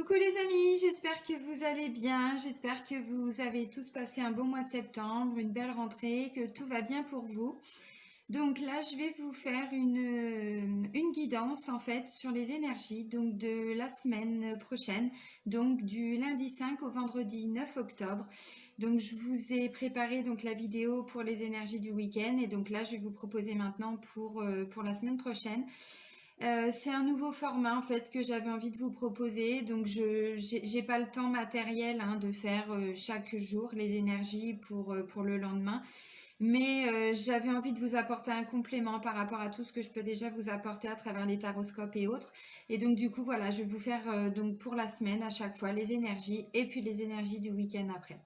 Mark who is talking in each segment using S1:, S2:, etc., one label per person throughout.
S1: Coucou les amis, j'espère que vous allez bien, j'espère que vous avez tous passé un bon mois de septembre, une belle rentrée, que tout va bien pour vous. Donc là, je vais vous faire une guidance en fait sur les énergies donc de la semaine prochaine, donc du lundi 5 au vendredi 9 octobre. Donc je vous ai préparé donc la vidéo pour les énergies du week-end et donc là, je vais vous proposer maintenant pour la semaine prochaine. C'est un nouveau format en fait que j'avais envie de vous proposer. Donc j'ai pas le temps matériel de faire chaque jour les énergies pour le lendemain. Mais j'avais envie de vous apporter un complément par rapport à tout ce que je peux déjà vous apporter à travers les taroscopes et autres. Et donc du coup voilà, je vais vous faire donc pour la semaine à chaque fois les énergies et puis les énergies du week-end après.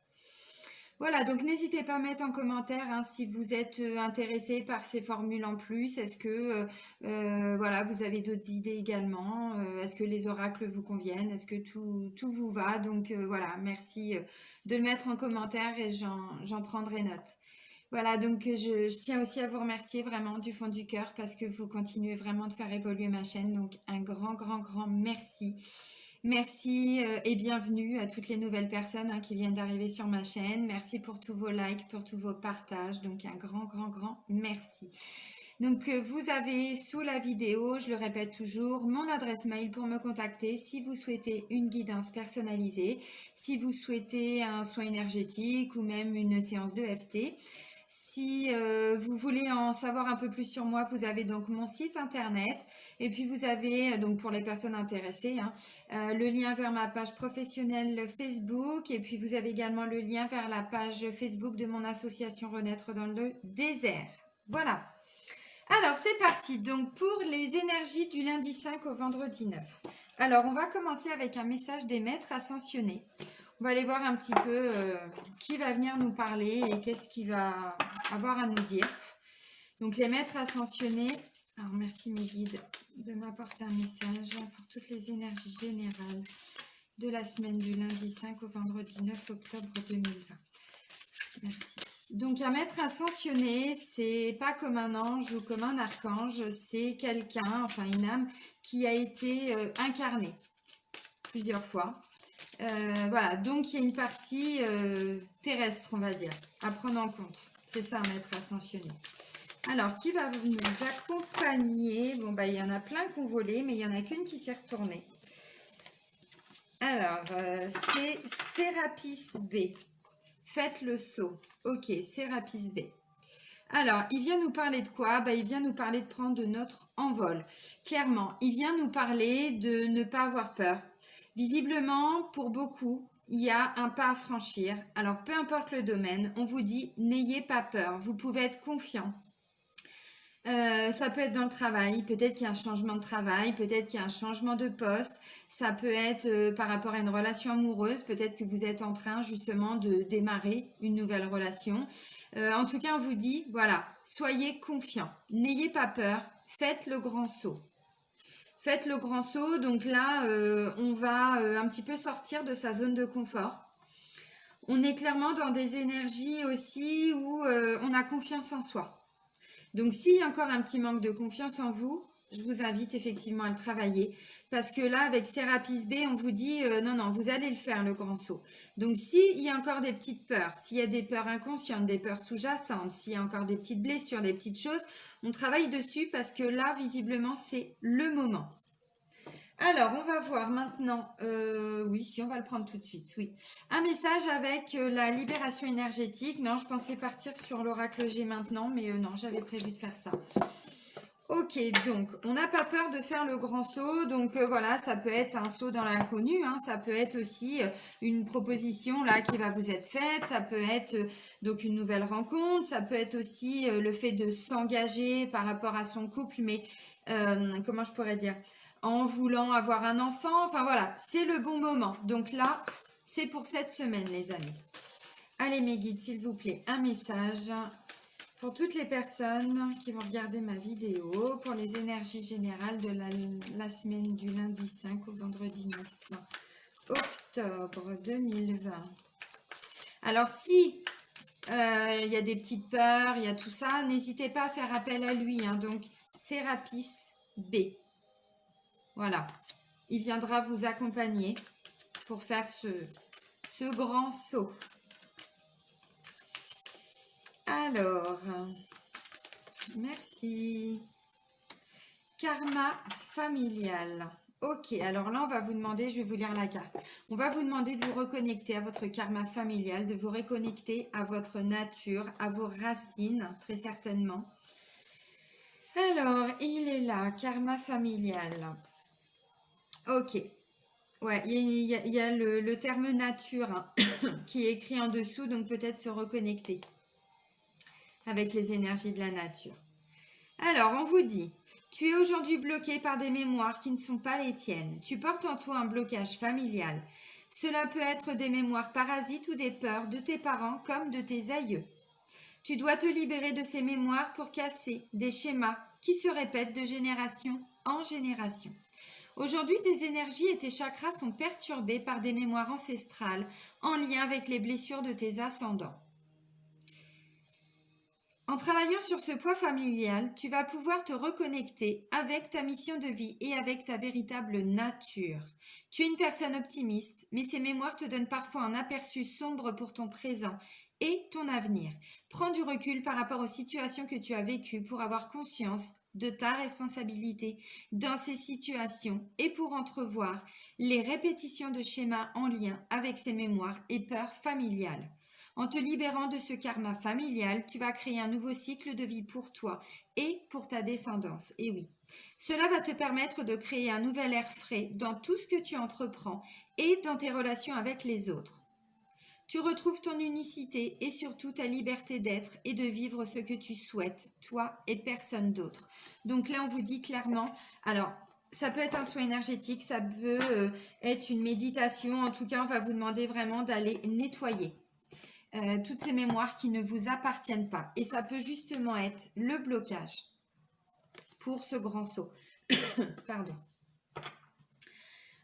S1: Voilà, donc n'hésitez pas à mettre en commentaire si vous êtes intéressé par ces formules en plus. Est-ce que voilà, vous avez d'autres idées également? Est-ce que les oracles vous conviennent? Est-ce que tout vous va? Donc voilà, merci de le mettre en commentaire et j'en prendrai note. Voilà, donc je tiens aussi à vous remercier vraiment du fond du cœur parce que vous continuez vraiment de faire évoluer ma chaîne. Donc un grand merci. Merci et bienvenue à toutes les nouvelles personnes qui viennent d'arriver sur ma chaîne. Merci pour tous vos likes, pour tous vos partages. Donc un grand merci. Donc vous avez sous la vidéo, je le répète toujours, mon adresse mail pour me contacter si vous souhaitez une guidance personnalisée, si vous souhaitez un soin énergétique ou même une séance de FT. Si vous voulez en savoir un peu plus sur moi, vous avez donc mon site internet et puis vous avez donc pour les personnes intéressées le lien vers ma page professionnelle Facebook et puis vous avez également le lien vers la page Facebook de mon association Renaître dans le désert. Voilà. Alors c'est parti donc pour les énergies du lundi 5 au vendredi 9. Alors on va commencer avec un message des maîtres ascensionnés. On va aller voir un petit peu qui va venir nous parler et qu'est-ce qu'il va avoir à nous dire. Donc les maîtres ascensionnés, alors merci mes guides de m'apporter un message pour toutes les énergies générales de la semaine du lundi 5 au vendredi 9 octobre 2020. Merci. Donc un maître ascensionné, c'est pas comme un ange ou comme un archange, c'est quelqu'un, enfin une âme qui a été incarnée plusieurs fois. Voilà, donc il y a une partie terrestre, on va dire, à prendre en compte. C'est ça, un maître ascensionné. Alors, qui va nous accompagner? Bon, bah, il y en a plein qui ont volé, mais il n'y en a qu'une qui s'est retournée. Alors, c'est Sérapis B. Faites le saut. Ok, Sérapis B. Alors, il vient nous parler de quoi? Il vient nous parler de prendre notre envol. Clairement, il vient nous parler de ne pas avoir peur. Visiblement, pour beaucoup, il y a un pas à franchir. Alors, peu importe le domaine, on vous dit, n'ayez pas peur. Vous pouvez être confiant. Ça peut être dans le travail, peut-être qu'il y a un changement de travail, peut-être qu'il y a un changement de poste, ça peut être par rapport à une relation amoureuse, peut-être que vous êtes en train justement de démarrer une nouvelle relation. En tout cas, on vous dit, voilà, soyez confiants, n'ayez pas peur, faites le grand saut. Faites le grand saut, donc là, on va un petit peu sortir de sa zone de confort. On est clairement dans des énergies aussi où on a confiance en soi. Donc, s'il y a encore un petit manque de confiance en vous, je vous invite effectivement à le travailler. Parce que là, avec Sérapis B, on vous dit, non, vous allez le faire, le grand saut. Donc, s'il y a encore des petites peurs, s'il y a des peurs inconscientes, des peurs sous-jacentes, s'il y a encore des petites blessures, des petites choses, on travaille dessus parce que là, visiblement, c'est le moment. Alors, on va voir maintenant, oui, si on va le prendre tout de suite, oui. Un message avec la libération énergétique. Non, je pensais partir sur l'oracle G maintenant, mais non, j'avais prévu de faire ça. Ok, donc, on n'a pas peur de faire le grand saut. Donc, voilà, ça peut être un saut dans l'inconnu. Ça peut être aussi une proposition là qui va vous être faite. Ça peut être donc une nouvelle rencontre. Ça peut être aussi le fait de s'engager par rapport à son couple, mais comment je pourrais dire, en voulant avoir un enfant. Enfin voilà, c'est le bon moment. Donc là, c'est pour cette semaine, les amis. Allez, mes guides, s'il vous plaît, un message pour toutes les personnes qui vont regarder ma vidéo, pour les énergies générales de la semaine du lundi 5 au vendredi 9 octobre 2020. Alors, si il y a des petites peurs, il y a tout ça, n'hésitez pas à faire appel à lui. Donc, Sérapis B. Voilà, il viendra vous accompagner pour faire ce grand saut. Alors, merci. Karma familial. Ok, alors là, on va vous demander, je vais vous lire la carte. On va vous demander de vous reconnecter à votre karma familial, de vous reconnecter à votre nature, à vos racines, très certainement. Alors, il est là, karma familial. Ok. Ouais, il y a le terme nature hein, qui est écrit en dessous, donc peut-être se reconnecter avec les énergies de la nature. Alors, on vous dit, tu es aujourd'hui bloqué par des mémoires qui ne sont pas les tiennes. Tu portes en toi un blocage familial. Cela peut être des mémoires parasites ou des peurs de tes parents comme de tes aïeux. Tu dois te libérer de ces mémoires pour casser des schémas qui se répètent de génération en génération. Aujourd'hui, tes énergies et tes chakras sont perturbés par des mémoires ancestrales en lien avec les blessures de tes ascendants. En travaillant sur ce poids familial, tu vas pouvoir te reconnecter avec ta mission de vie et avec ta véritable nature. Tu es une personne optimiste, mais ces mémoires te donnent parfois un aperçu sombre pour ton présent et ton avenir. Prends du recul par rapport aux situations que tu as vécues pour avoir conscience de ta responsabilité dans ces situations et pour entrevoir les répétitions de schémas en lien avec ces mémoires et peurs familiales. En te libérant de ce karma familial, tu vas créer un nouveau cycle de vie pour toi et pour ta descendance. Et oui, cela va te permettre de créer un nouvel air frais dans tout ce que tu entreprends et dans tes relations avec les autres. Tu retrouves ton unicité et surtout ta liberté d'être et de vivre ce que tu souhaites, toi et personne d'autre. Donc là, on vous dit clairement, alors ça peut être un soin énergétique, ça peut être une méditation. En tout cas, on va vous demander vraiment d'aller nettoyer toutes ces mémoires qui ne vous appartiennent pas. Et ça peut justement être le blocage pour ce grand saut. Pardon.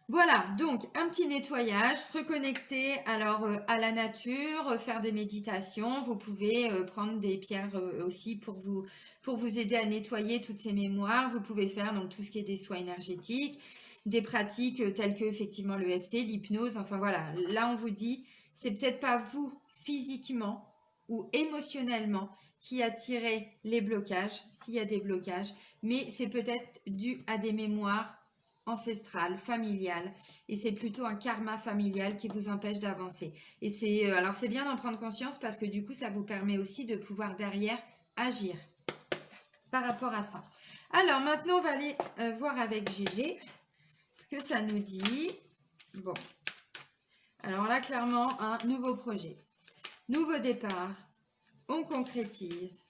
S1: Voilà, donc un petit nettoyage, se reconnecter alors à la nature, faire des méditations. Vous pouvez prendre des pierres aussi pour vous aider à nettoyer toutes ces mémoires. Vous pouvez faire donc tout ce qui est des soins énergétiques, des pratiques telles que effectivement le EFT, l'hypnose. Enfin voilà, là on vous dit, c'est peut-être pas vous physiquement ou émotionnellement qui attirez les blocages, s'il y a des blocages, mais c'est peut-être dû à des mémoires ancestrales, familiales, et c'est plutôt un karma familial qui vous empêche d'avancer. Et c'est alors c'est bien d'en prendre conscience parce que du coup ça vous permet aussi de pouvoir derrière agir par rapport à ça. Alors maintenant on va aller voir avec Gégé ce que ça nous dit. Bon, alors là clairement un nouveau projet. Nouveau départ, on concrétise,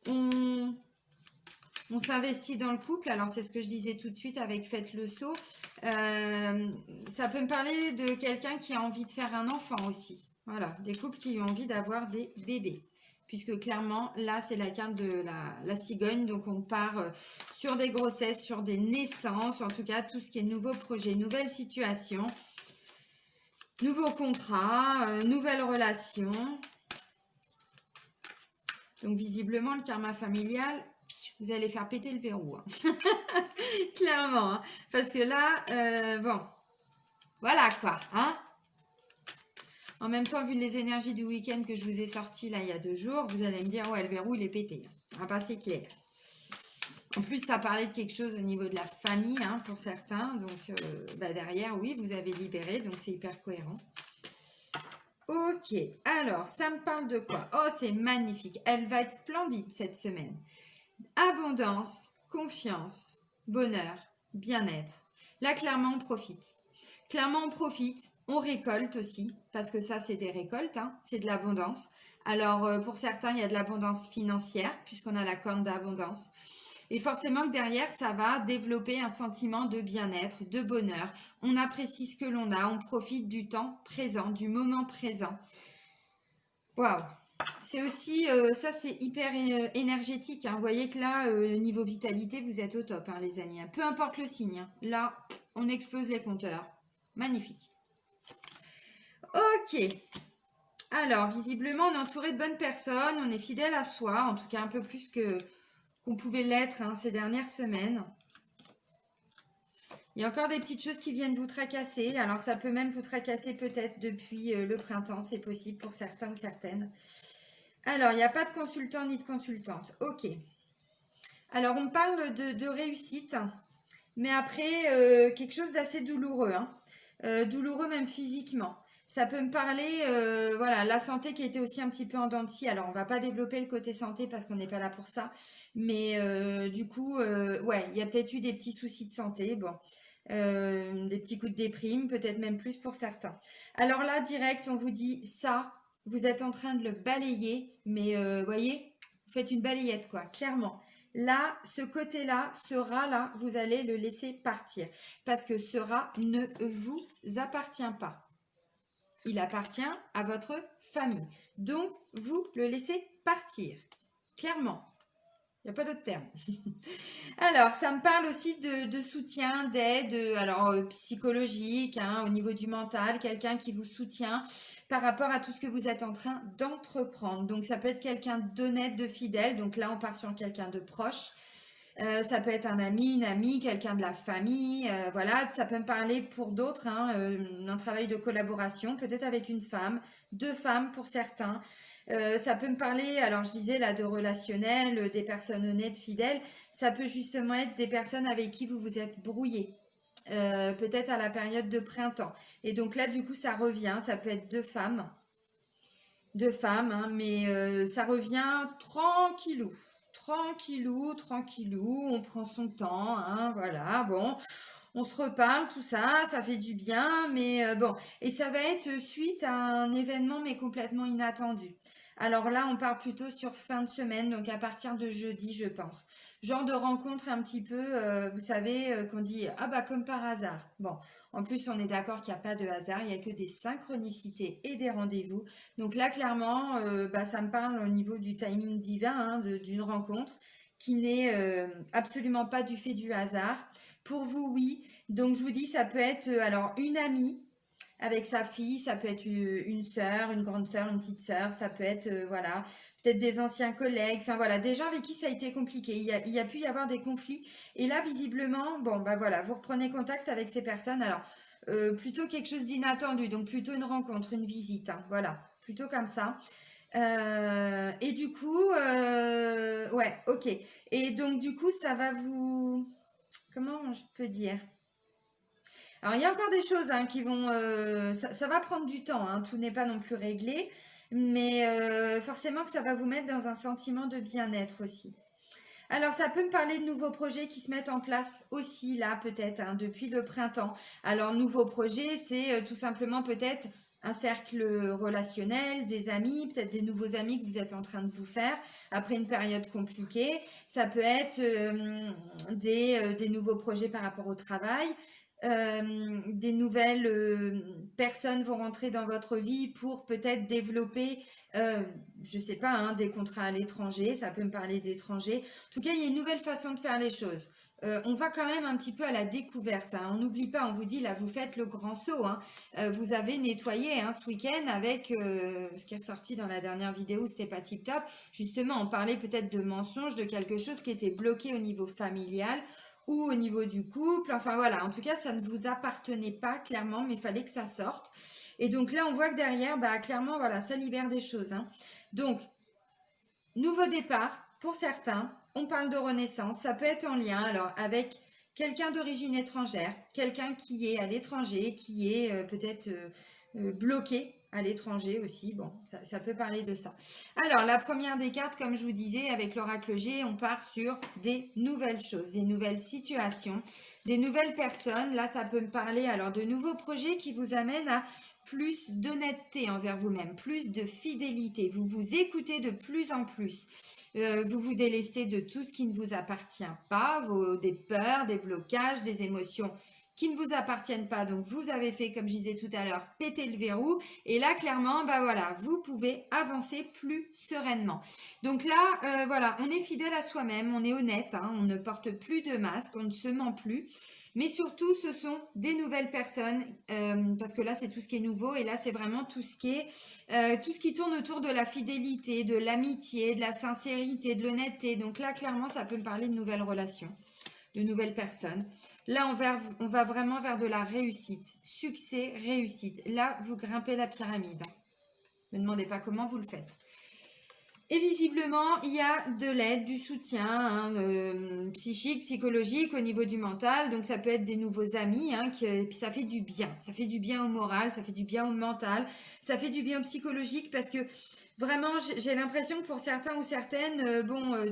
S1: on s'investit dans le couple. Alors c'est ce que je disais tout de suite avec Faites le saut. Ça peut me parler de quelqu'un qui a envie de faire un enfant aussi. Voilà, des couples qui ont envie d'avoir des bébés. Puisque clairement, là, c'est la carte de la cigogne. Donc, on part sur des grossesses, sur des naissances. En tout cas, tout ce qui est nouveau projet, nouvelle situation. Nouveau contrat, nouvelle relation. Donc, visiblement, le karma familial, vous allez faire péter le verrou. Hein. Clairement. Hein. Parce que là, bon, voilà quoi. Hein. En même temps, vu les énergies du week-end que je vous ai sorti là il y a 2 jours, vous allez me dire, ouais, le verrou, il est pété. Ah, pas c'est clair. En plus, ça parlait de quelque chose au niveau de la famille hein, pour certains. Donc, derrière, oui, vous avez libéré. Donc, c'est hyper cohérent. Ok. Alors, ça me parle de quoi? Oh, c'est magnifique. Elle va être splendide cette semaine. Abondance, confiance, bonheur, bien-être. Là, clairement, on profite. Clairement, on profite. On récolte aussi. Parce que ça, c'est des récoltes. Hein, c'est de l'abondance. Alors, pour certains, il y a de l'abondance financière puisqu'on a la corne d'abondance. Et forcément que derrière, ça va développer un sentiment de bien-être, de bonheur. On apprécie ce que l'on a, on profite du temps présent, du moment présent. Waouh! C'est aussi, ça c'est hyper énergétique. Hein. Vous voyez que là, niveau vitalité, vous êtes au top, hein, les amis. Hein. Peu importe le signe. Hein. Là, on explose les compteurs. Magnifique. Ok. Alors, visiblement, on est entouré de bonnes personnes. On est fidèle à soi, en tout cas un peu plus qu'on pouvait l'être hein, ces dernières semaines. Il y a encore des petites choses qui viennent vous tracasser. Alors, ça peut même vous tracasser peut-être depuis le printemps. C'est possible pour certains ou certaines. Alors, il n'y a pas de consultant ni de consultante. Ok. Alors, on parle de réussite. Mais après, quelque chose d'assez douloureux. Hein. Douloureux même physiquement. Ça peut me parler, voilà, la santé qui était aussi un petit peu en dents de scie. Alors, on va pas développer le côté santé parce qu'on n'est pas là pour ça. Mais du coup, ouais, il y a peut-être eu des petits soucis de santé. Bon, des petits coups de déprime, peut-être même plus pour certains. Alors là, direct, on vous dit ça, vous êtes en train de le balayer, mais voyez, vous faites une balayette, quoi, clairement. Là, ce côté-là, ce rat-là, vous allez le laisser partir. Parce que ce rat ne vous appartient pas. Il appartient à votre famille. Donc, vous le laissez partir. Clairement. Il n'y a pas d'autre terme. Alors, ça me parle aussi de soutien, d'aide, alors psychologique, hein, au niveau du mental, quelqu'un qui vous soutient par rapport à tout ce que vous êtes en train d'entreprendre. Donc, ça peut être quelqu'un d'honnête, de fidèle. Donc là, on part sur quelqu'un de proche. Ça peut être un ami, une amie, quelqu'un de la famille. Voilà, ça peut me parler pour d'autres, hein, un travail de collaboration, peut-être avec une femme, deux femmes pour certains. Ça peut me parler, alors je disais là, de relationnel, des personnes honnêtes, fidèles. Ça peut justement être des personnes avec qui vous vous êtes brouillé. Peut-être à la période de printemps. Et donc là, du coup, ça revient. Ça peut être deux femmes. Deux femmes, hein, mais ça revient tranquillou. Tranquillou, tranquillou. On prend son temps, hein, voilà. Bon, on se reparle, tout ça. Ça fait du bien, mais bon. Et ça va être suite à un événement, mais complètement inattendu. Alors là, on part plutôt sur fin de semaine, donc à partir de jeudi, je pense. Genre de rencontre un petit peu, vous savez, qu'on dit, ah bah comme par hasard. Bon, en plus, on est d'accord qu'il n'y a pas de hasard, il n'y a que des synchronicités et des rendez-vous. Donc là, clairement, bah, ça me parle au niveau du timing divin, hein, d'une rencontre qui n'est absolument pas du fait du hasard. Pour vous, oui. Donc je vous dis, ça peut être alors une amie avec sa fille, ça peut être une sœur, une grande sœur, une petite sœur, ça peut être voilà, peut-être des anciens collègues, enfin voilà, des gens avec qui ça a été compliqué. Il y a pu y avoir des conflits. Et là, visiblement, bon, bah voilà, vous reprenez contact avec ces personnes. Alors, plutôt quelque chose d'inattendu, donc plutôt une rencontre, une visite, hein, voilà, plutôt comme ça. Et du coup, ouais, ok. Et donc, du coup, ça va vous... Comment je peux dire? Alors, il y a encore des choses hein, qui vont... ça va prendre du temps, hein, tout n'est pas non plus réglé, mais forcément que ça va vous mettre dans un sentiment de bien-être aussi. Alors, ça peut me parler de nouveaux projets qui se mettent en place aussi, là, peut-être, hein, depuis le printemps. Alors, nouveaux projets, c'est tout simplement peut-être un cercle relationnel, des amis, peut-être des nouveaux amis que vous êtes en train de vous faire après une période compliquée. Ça peut être des nouveaux projets par rapport au travail. Des nouvelles personnes vont rentrer dans votre vie pour peut-être développer, je sais pas, hein, des contrats à l'étranger, ça peut me parler d'étrangers. En tout cas, il y a une nouvelle façon de faire les choses. On va quand même un petit peu à la découverte. Hein. On n'oublie pas, on vous dit là, vous faites le grand saut. Hein. Vous avez nettoyé hein, ce week-end avec ce qui est ressorti dans la dernière vidéo, c'était pas tip top. Justement, on parlait peut-être de mensonges, de quelque chose qui était bloqué au niveau familial ou au niveau du couple. Enfin voilà, en tout cas, ça ne vous appartenait pas clairement, mais il fallait que ça sorte. Et donc là, on voit que derrière, bah, clairement, voilà, ça libère des choses. Hein. Donc, nouveau départ pour certains. On parle de renaissance. Ça peut être en lien alors avec quelqu'un d'origine étrangère, quelqu'un qui est à l'étranger, qui est peut-être bloqué à l'étranger aussi. Bon, ça peut parler de ça. Alors, la première des cartes, comme je vous disais, avec l'oracle G, on part sur des nouvelles choses, des nouvelles situations, des nouvelles personnes. Là, ça peut me parler alors de nouveaux projets qui vous amènent à plus d'honnêteté envers vous-même, plus de fidélité. Vous vous écoutez de plus en plus. Vous vous délestez de tout ce qui ne vous appartient pas, des peurs, des blocages, des émotions qui ne vous appartiennent pas. Donc, vous avez fait, comme je disais tout à l'heure, péter le verrou. Et là, clairement, bah voilà, vous pouvez avancer plus sereinement. Donc là, voilà, on est fidèle à soi-même, on est honnête, hein, on ne porte plus de masque, on ne se ment plus. Mais surtout, ce sont des nouvelles personnes, parce que là, c'est tout ce qui est nouveau. Et là, c'est vraiment tout ce qui tourne autour de la fidélité, de l'amitié, de la sincérité, de l'honnêteté. Donc là, clairement, ça peut me parler de nouvelles relations, de nouvelles personnes. Là, on va vraiment vers de la réussite. Succès, réussite. Là, vous grimpez la pyramide. Ne me demandez pas comment vous le faites. Et visiblement, il y a de l'aide, du soutien hein, psychique, psychologique au niveau du mental. Donc, ça peut être des nouveaux amis. Hein, et puis, ça fait du bien. Ça fait du bien au moral, ça fait du bien au mental. Ça fait du bien au psychologique parce que vraiment, j'ai l'impression que pour certains ou certaines,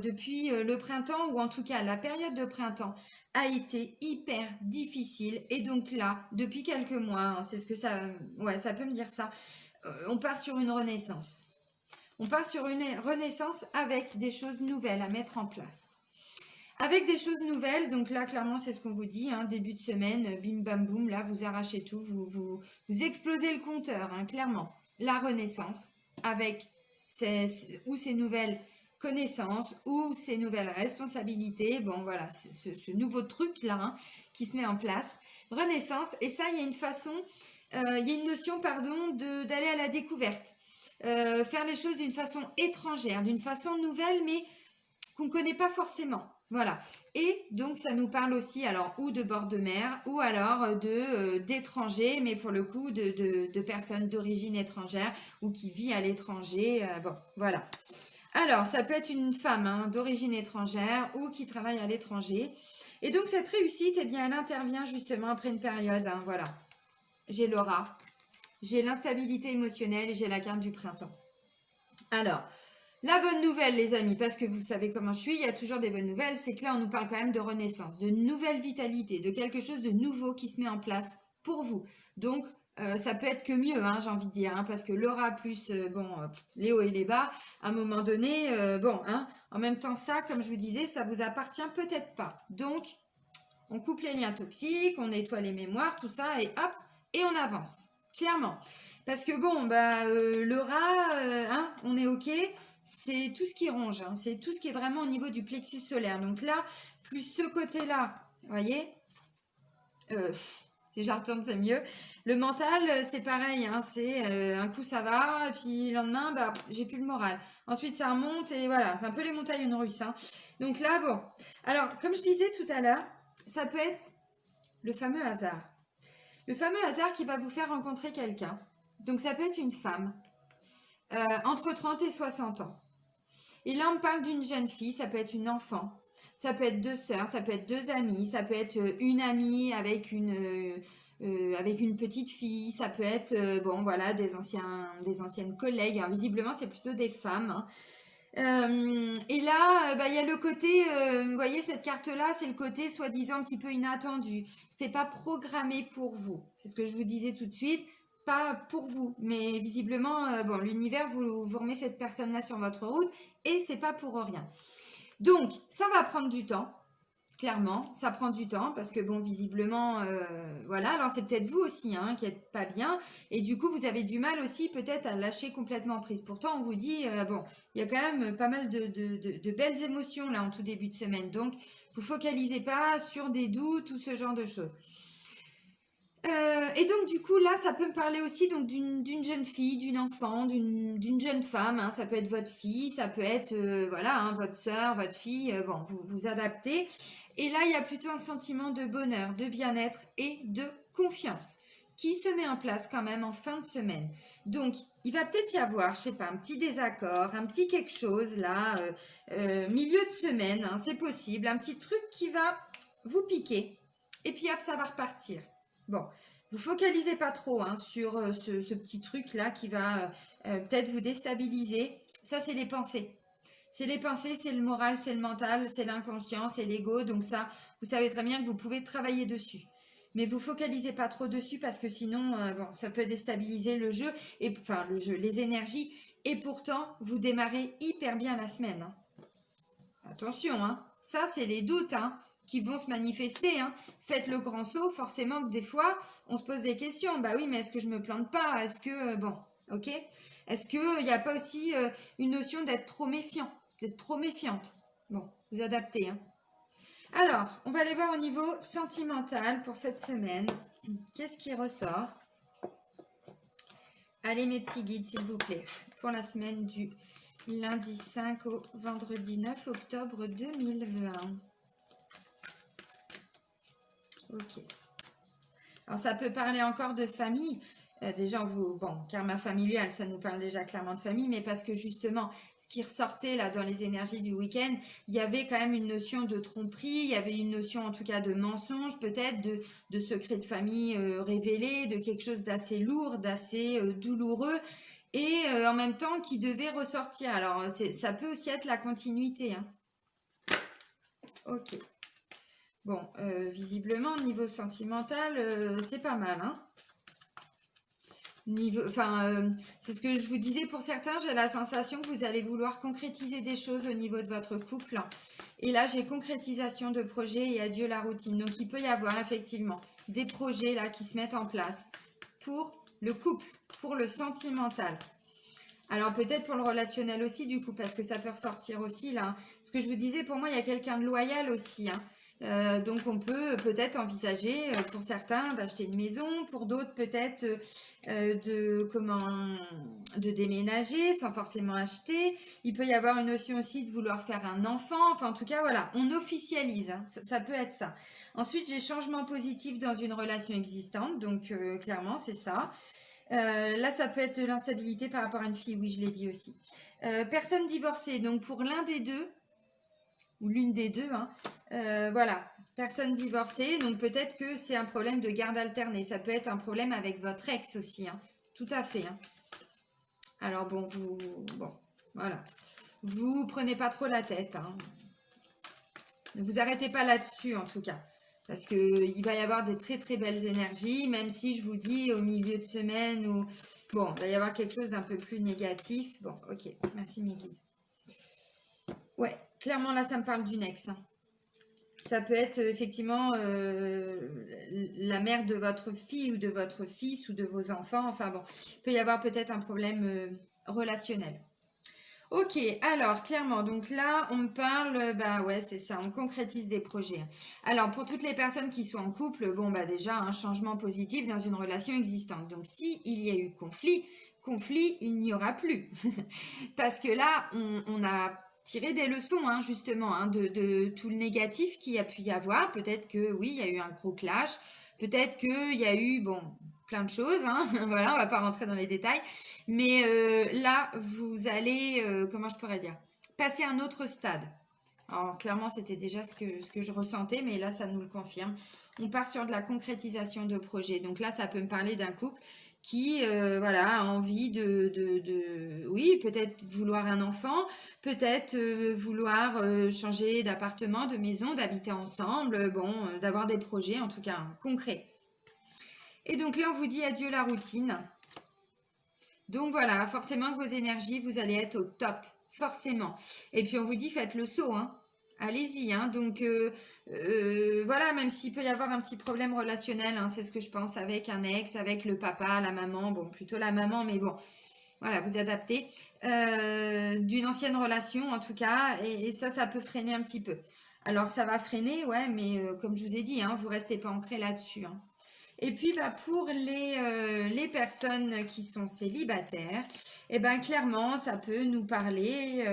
S1: depuis le printemps ou en tout cas la période de printemps a été hyper difficile. Et donc là, depuis quelques mois, hein, c'est ce que ça... Ouais, ça peut me dire ça. On part sur une renaissance. On part sur une renaissance avec des choses nouvelles à mettre en place. Avec des choses nouvelles, donc là, clairement, c'est ce qu'on vous dit, hein, début de semaine, bim bam boum, là, vous arrachez tout, vous explosez le compteur, hein, clairement. La renaissance avec ces nouvelles connaissances ou ces nouvelles responsabilités, bon voilà, ce nouveau truc-là hein, qui se met en place. Renaissance, et ça, il y a une façon, il y a une notion, pardon, d'aller à la découverte. Faire les choses d'une façon étrangère, d'une façon nouvelle, mais qu'on ne connaît pas forcément. Voilà. Et donc, ça nous parle aussi, alors, ou de bord de mer, ou alors d'étrangers, mais pour le coup, de personnes d'origine étrangère ou qui vit à l'étranger. Bon, voilà. Alors, ça peut être une femme hein, d'origine étrangère ou qui travaille à l'étranger. Et donc, cette réussite, eh bien, elle intervient justement après une période. Hein, voilà. J'ai l'aura, j'ai l'instabilité émotionnelle et j'ai la carte du printemps. Alors, la bonne nouvelle, les amis, parce que vous savez comment je suis, il y a toujours des bonnes nouvelles, c'est que là, on nous parle quand même de renaissance, de nouvelle vitalité, de quelque chose de nouveau qui se met en place pour vous. Donc, ça peut être que mieux, hein, j'ai envie de dire, hein, parce que l'aura plus, les hauts et les bas, à un moment donné, en même temps, ça, comme je vous disais, ça vous appartient peut-être pas. Donc, on coupe les liens toxiques, on nettoie les mémoires, tout ça, et hop, et on avance, clairement. Parce que bon, le rat, on est OK, c'est tout ce qui ronge, hein, c'est tout ce qui est vraiment au niveau du plexus solaire. Donc là, plus ce côté-là, vous voyez, si je la retourne, c'est mieux. Le mental, c'est pareil, hein, c'est un coup ça va, et puis le lendemain, j'ai plus le moral. Ensuite, ça remonte, et voilà, c'est un peu les montagnes russes. Hein. Donc là, bon. Alors, comme je disais tout à l'heure, ça peut être le fameux hasard. Le fameux hasard qui va vous faire rencontrer quelqu'un. Donc ça peut être une femme entre 30 et 60 ans. Et là, on parle d'une jeune fille, ça peut être une enfant, ça peut être deux sœurs, ça peut être deux amies, ça peut être une amie avec une petite fille, ça peut être des anciennes collègues. Alors, visiblement, c'est plutôt des femmes. Hein. Et là, il y a le côté, vous voyez, cette carte-là, c'est le côté soi-disant un petit peu inattendu. C'est pas programmé pour vous. C'est ce que je vous disais tout de suite. Pas pour vous, mais visiblement, l'univers vous remet cette personne-là sur votre route et c'est pas pour rien. Donc, ça va prendre du temps. Clairement, ça prend du temps parce que visiblement, alors c'est peut-être vous aussi hein, qui n'êtes pas bien et du coup vous avez du mal aussi peut-être à lâcher complètement prise. Pourtant on vous dit, il y a quand même pas mal de belles émotions là en tout début de semaine, donc vous focalisez pas sur des doutes ou ce genre de choses. Et donc du coup là ça peut me parler aussi donc d'une jeune fille, d'une enfant, d'une jeune femme, hein, ça peut être votre fille, ça peut être votre soeur, votre fille, vous adaptez. Et là il y a plutôt un sentiment de bonheur, de bien-être et de confiance qui se met en place quand même en fin de semaine. Donc il va peut-être y avoir, je sais pas, un petit désaccord, un petit quelque chose là, milieu de semaine, hein, c'est possible, un petit truc qui va vous piquer et puis hop ça va repartir. Bon, vous focalisez pas trop hein, sur ce petit truc-là qui va peut-être vous déstabiliser. Ça, c'est les pensées. C'est les pensées, c'est le moral, c'est le mental, c'est l'inconscient, c'est l'ego. Donc ça, vous savez très bien que vous pouvez travailler dessus. Mais vous focalisez pas trop dessus parce que sinon, ça peut déstabiliser le jeu, les énergies. Et pourtant, vous démarrez hyper bien la semaine. Hein. Attention, hein. Ça, c'est les doutes, hein, qui vont se manifester. Hein. Faites le grand saut, forcément que des fois, on se pose des questions. Bah oui, mais est-ce que je me plante pas? Est-ce que, ok? Est-ce qu'il n'y a pas aussi une notion d'être trop méfiant, d'être trop méfiante? Bon, vous adaptez. Hein. Alors, on va aller voir au niveau sentimental pour cette semaine. Qu'est-ce qui ressort? Allez, mes petits guides, s'il vous plaît, pour la semaine du lundi 5 au vendredi 9 octobre 2020. Ok. Alors, ça peut parler encore de famille. Déjà, bon, karma familial, ça nous parle déjà clairement de famille, mais parce que justement, ce qui ressortait là dans les énergies du week-end, il y avait quand même une notion de tromperie, il y avait une notion en tout cas de mensonge, peut-être de secret de famille révélé, de quelque chose d'assez lourd, d'assez douloureux, et en même temps qui devait ressortir. Alors, ça peut aussi être la continuité, hein. Ok. Bon, visiblement, niveau sentimental, c'est pas mal, hein. C'est ce que je vous disais pour certains, j'ai la sensation que vous allez vouloir concrétiser des choses au niveau de votre couple. Et là, j'ai concrétisation de projets et adieu la routine. Donc, il peut y avoir effectivement des projets là qui se mettent en place pour le couple, pour le sentimental. Alors, peut-être pour le relationnel aussi, du coup, parce que ça peut ressortir aussi là. Ce que je vous disais, pour moi, il y a quelqu'un de loyal aussi, hein. Donc on peut peut-être envisager pour certains d'acheter une maison, pour d'autres peut-être de déménager sans forcément acheter. Il peut y avoir une notion aussi de vouloir faire un enfant. Enfin en tout cas voilà, on officialise, hein. Ça peut être ça. Ensuite j'ai changement positif dans une relation existante, donc clairement c'est ça. Là, ça peut être de l'instabilité par rapport à une fille, oui, je l'ai dit aussi. Personne divorcée, donc pour l'un des deux, ou l'une des deux, hein, voilà, personne divorcée, donc peut-être que c'est un problème de garde alternée. Ça peut être un problème avec votre ex aussi, hein, tout à fait, hein. Alors bon, voilà, vous prenez pas trop la tête, hein. Ne vous arrêtez pas là-dessus en tout cas. Parce qu'il va y avoir des très très belles énergies, même si je vous dis au milieu de semaine ou... Bon, il va y avoir quelque chose d'un peu plus négatif. Bon, ok, merci mes guides. Ouais, clairement là ça me parle d'une ex, hein. Ça peut être effectivement la mère de votre fille ou de votre fils ou de vos enfants. Enfin bon, il peut y avoir peut-être un problème relationnel. Ok, alors clairement, donc là, on me parle, bah ouais, c'est ça, on concrétise des projets. Alors, pour toutes les personnes qui sont en couple, bon, bah déjà, un changement positif dans une relation existante. Donc, si il y a eu conflit, il n'y aura plus. Parce que là, on a tiré des leçons, hein, justement, hein, de tout le négatif qu'il y a pu y avoir. Peut-être que, oui, il y a eu un gros clash. Peut-être qu'il y a eu, bon, plein de choses, hein. Voilà, on va pas rentrer dans les détails. Mais là, vous allez, comment je pourrais dire, passer à un autre stade. Alors, clairement, c'était déjà ce que je ressentais, mais là, ça nous le confirme. On part sur de la concrétisation de projet. Donc là, ça peut me parler d'un couple qui, voilà, a envie oui, peut-être vouloir un enfant, peut-être vouloir changer d'appartement, de maison, d'habiter ensemble, bon, d'avoir des projets, en tout cas, hein, concrets. Et donc là, on vous dit adieu la routine. Donc voilà, forcément que vos énergies, vous allez être au top, forcément. Et puis on vous dit, faites le saut, hein. Allez-y, hein. Donc voilà, même s'il peut y avoir un petit problème relationnel, hein, c'est ce que je pense avec un ex, avec le papa, la maman, bon, plutôt la maman, mais bon, voilà, vous adaptez. D'une ancienne relation, en tout cas, et ça peut freiner un petit peu. Alors ça va freiner, ouais, mais comme je vous ai dit, hein, vous restez pas ancré là-dessus, hein. Et puis bah, pour les personnes qui sont célibataires, eh ben, clairement, ça peut nous parler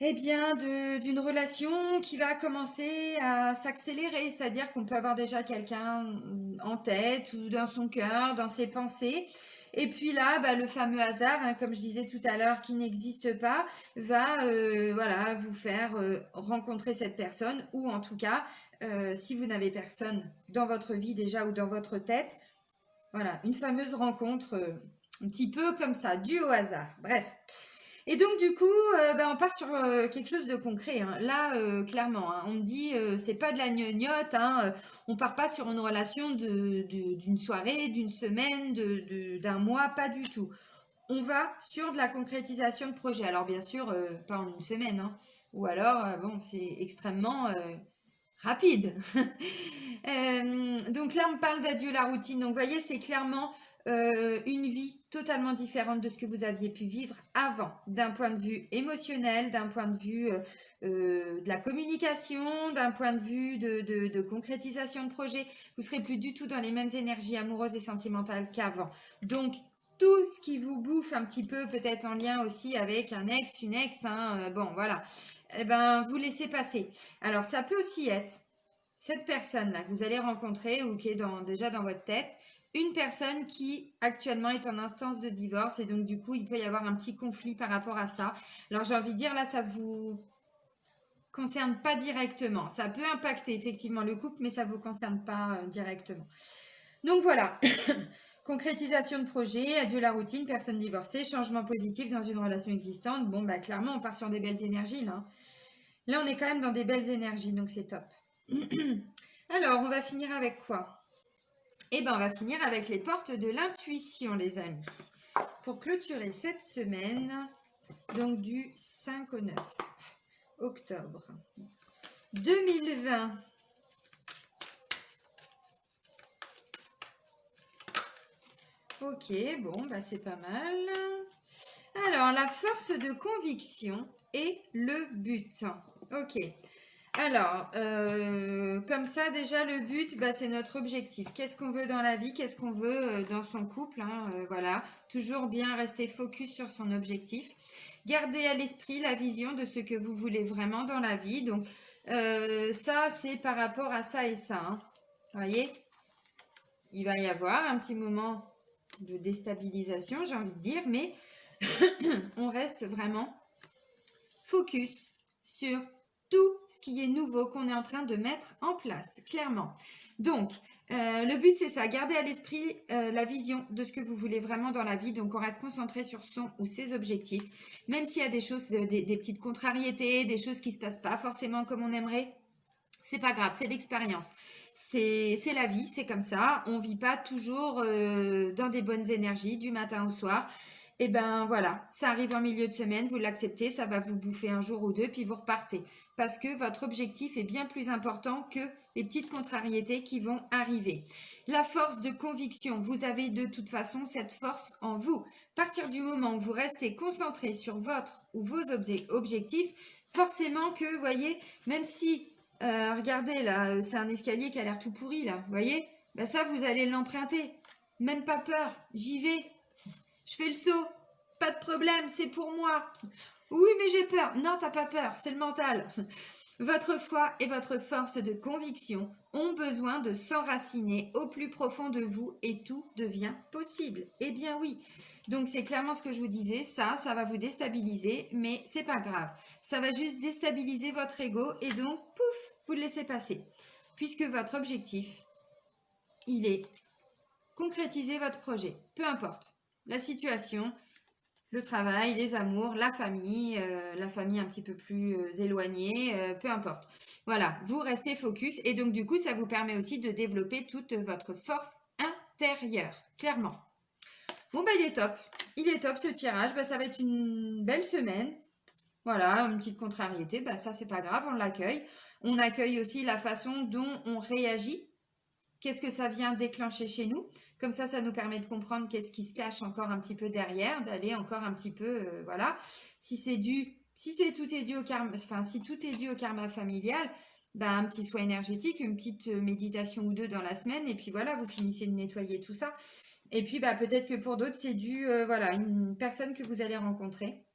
S1: eh bien, d'une relation qui va commencer à s'accélérer. C'est-à-dire qu'on peut avoir déjà quelqu'un en tête ou dans son cœur, dans ses pensées. Et puis là, bah, le fameux hasard, hein, comme je disais tout à l'heure, qui n'existe pas, va voilà, vous faire rencontrer cette personne ou en tout cas si vous n'avez personne dans votre vie déjà ou dans votre tête, voilà, une fameuse rencontre, un petit peu comme ça, due au hasard. Bref. Et donc du coup, ben, on part sur quelque chose de concret, hein. Là, clairement, hein, on me dit, c'est pas de la gnognotte, hein, on part pas sur une relation d'une soirée, d'une semaine, d'un mois, pas du tout. On va sur de la concrétisation de projet. Alors bien sûr, pas en une semaine, hein. Ou alors, bon, c'est extrêmement rapide. Donc là, on parle d'adieu la routine. Donc, vous voyez, c'est clairement une vie totalement différente de ce que vous aviez pu vivre avant, d'un point de vue émotionnel, d'un point de vue de la communication, d'un point de vue de concrétisation de projet. Vous serez plus du tout dans les mêmes énergies amoureuses et sentimentales qu'avant. Donc, tout ce qui vous bouffe un petit peu, peut-être en lien aussi avec un ex, une ex, hein, bon, voilà, eh ben, vous laissez passer. Alors, ça peut aussi être cette personne-là que vous allez rencontrer ou qui est déjà dans votre tête, une personne qui actuellement est en instance de divorce et donc du coup, il peut y avoir un petit conflit par rapport à ça. Alors j'ai envie de dire, là, ça vous concerne pas directement. Ça peut impacter effectivement le couple, mais ça vous concerne pas directement. Donc voilà. Concrétisation de projet, adieu la routine, personne divorcée, changement positif dans une relation existante. Bon, bah clairement, on part sur des belles énergies là. Là, on est quand même dans des belles énergies, donc c'est top. Alors, on va finir avec quoi? Eh ben, on va finir avec les portes de l'intuition, les amis. Pour clôturer cette semaine, donc du 5 au 9 octobre 2020. Ok, bon, bah c'est pas mal. Alors, la force de conviction et le but. Ok. Alors, comme ça, déjà, le but, bah, c'est notre objectif. Qu'est-ce qu'on veut dans la vie? Qu'est-ce qu'on veut dans son couple, hein, voilà. Toujours bien rester focus sur son objectif. Gardez à l'esprit la vision de ce que vous voulez vraiment dans la vie. Donc, ça, c'est par rapport à ça et ça. Hein. Vous voyez? Il va y avoir un petit moment de déstabilisation, j'ai envie de dire, mais on reste vraiment focus sur tout ce qui est nouveau qu'on est en train de mettre en place, clairement. Donc, le but, c'est ça, garder à l'esprit la vision de ce que vous voulez vraiment dans la vie. Donc, on reste concentré sur son ou ses objectifs, même s'il y a des choses, des petites contrariétés, des choses qui ne se passent pas forcément comme on aimerait. C'est pas grave, c'est l'expérience. C'est la vie, c'est comme ça. On vit pas toujours dans des bonnes énergies du matin au soir. Et ben voilà, ça arrive en milieu de semaine, vous l'acceptez, ça va vous bouffer un jour ou deux, puis vous repartez. Parce que votre objectif est bien plus important que les petites contrariétés qui vont arriver. La force de conviction, vous avez de toute façon cette force en vous. À partir du moment où vous restez concentré sur votre ou vos objectifs, forcément que, vous voyez, même si regardez là, c'est un escalier qui a l'air tout pourri là, vous voyez? Ben ça, vous allez l'emprunter. Même pas peur, j'y vais. Je fais le saut. Pas de problème, c'est pour moi. Oui, mais j'ai peur. Non, t'as pas peur, c'est le mental. Votre foi et votre force de conviction ont besoin de s'enraciner au plus profond de vous et tout devient possible. Eh bien oui. Donc c'est clairement ce que je vous disais, ça va vous déstabiliser, mais c'est pas grave. Ça va juste déstabiliser votre ego et donc, pouf, vous le laissez passer. Puisque votre objectif, il est concrétiser votre projet, peu importe la situation, le travail, les amours, la famille un petit peu plus éloignée, peu importe. Voilà, vous restez focus et donc du coup, ça vous permet aussi de développer toute votre force intérieure, clairement. Bon, bah il est top ce tirage, bah, ça va être une belle semaine. Voilà, une petite contrariété, bah, ça c'est pas grave, on l'accueille. On accueille aussi la façon dont on réagit. Qu'est-ce que ça vient déclencher chez nous? Comme ça nous permet de comprendre qu'est-ce qui se cache encore un petit peu derrière, d'aller encore un petit peu, voilà. Si tout est dû au karma, enfin, si tout est dû au karma familial, bah, un petit soin énergétique, une petite méditation ou deux dans la semaine, et puis voilà, vous finissez de nettoyer tout ça. Et puis, bah, peut-être que pour d'autres, c'est dû, voilà, une personne que vous allez rencontrer.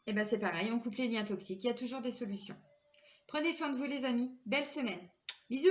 S1: Et ben c'est pareil, on coupe les liens toxiques, il y a toujours des solutions. Prenez soin de vous les amis, belle semaine. Bisous!